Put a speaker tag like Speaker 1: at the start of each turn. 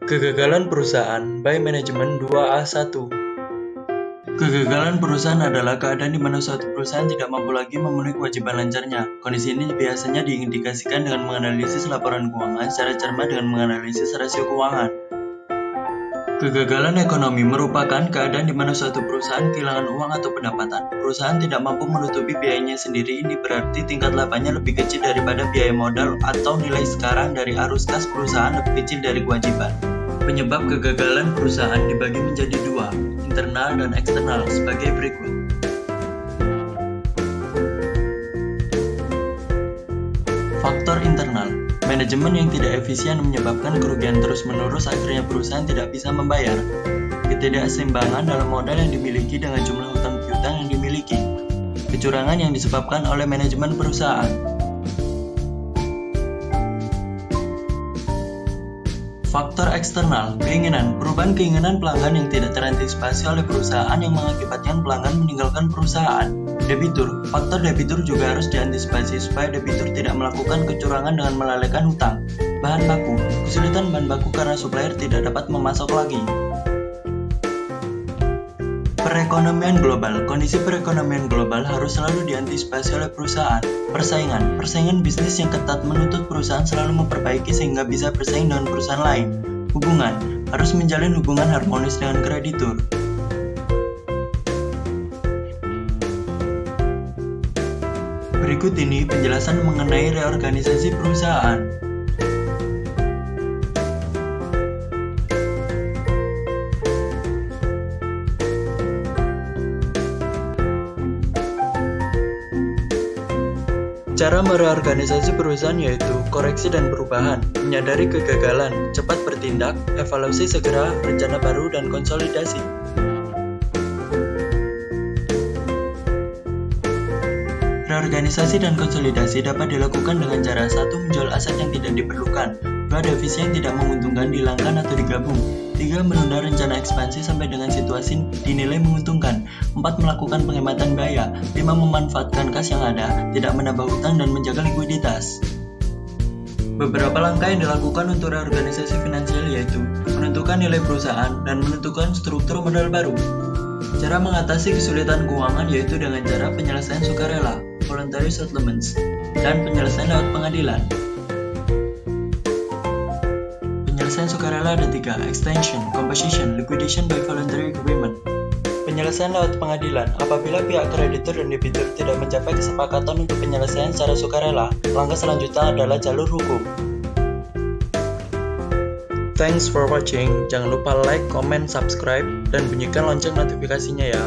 Speaker 1: Kegagalan perusahaan by manajemen 2A1. Kegagalan perusahaan adalah keadaan di mana suatu perusahaan tidak mampu lagi memenuhi kewajiban lancarnya. Kondisi ini biasanya diindikasikan dengan menganalisis laporan keuangan secara cermat dengan menganalisis rasio keuangan. Kegagalan ekonomi merupakan keadaan di mana suatu perusahaan kehilangan uang atau pendapatan. Perusahaan tidak mampu menutupi biayanya sendiri, ini berarti tingkat labanya lebih kecil daripada biaya modal atau nilai sekarang dari arus kas perusahaan lebih kecil dari kewajiban. Penyebab kegagalan perusahaan dibagi menjadi dua, internal dan eksternal, sebagai berikut. Faktor internal, manajemen yang tidak efisien menyebabkan kerugian terus-menerus, akhirnya perusahaan tidak bisa membayar. Ketidakseimbangan dalam modal yang dimiliki dengan jumlah hutang piutang yang dimiliki. Kecurangan yang disebabkan oleh manajemen perusahaan. Faktor eksternal, keinginan, perubahan keinginan pelanggan yang tidak terantisipasi oleh perusahaan yang mengakibatkan pelanggan meninggalkan perusahaan. Debitur, faktor debitur juga harus diantisipasi supaya debitur tidak melakukan kecurangan dengan melalaikan hutang. Bahan baku, kesulitan bahan baku karena supplier tidak dapat memasok lagi. Perekonomian global, kondisi perekonomian global harus selalu diantisipasi oleh perusahaan. Persaingan bisnis yang ketat menuntut perusahaan selalu memperbaiki sehingga bisa bersaing dengan perusahaan lain. Hubungan, harus menjalin hubungan harmonis dengan kreditur. Berikut ini penjelasan mengenai reorganisasi perusahaan. Cara mereorganisasi perusahaan yaitu koreksi dan perubahan, menyadari kegagalan, cepat bertindak, evaluasi segera, rencana baru, dan konsolidasi. Reorganisasi dan konsolidasi dapat dilakukan dengan cara 1. Menjual aset yang tidak diperlukan, 2. Divisi yang tidak menguntungkan dihilangkan atau digabung, 3. Menunda rencana ekspansi sampai dengan situasi dinilai menguntungkan, 4. Melakukan penghematan biaya, 5. Memanfaatkan kas yang ada, tidak menambah hutang dan menjaga likuiditas. Beberapa langkah yang dilakukan untuk reorganisasi finansial yaitu menentukan nilai perusahaan dan menentukan struktur modal baru. Cara mengatasi kesulitan keuangan yaitu dengan cara penyelesaian sukarela, voluntary settlements, dan penyelesaian lewat pengadilan. Penyelesaian sukarela ada 3, extension, composition, liquidation by voluntary agreement. Penyelesaian lewat pengadilan, apabila pihak kreditur dan debitur tidak mencapai kesepakatan untuk penyelesaian secara sukarela, langkah selanjutnya adalah jalur hukum. Thanks for watching, jangan lupa like, comment, subscribe, dan bunyikan lonceng notifikasinya ya.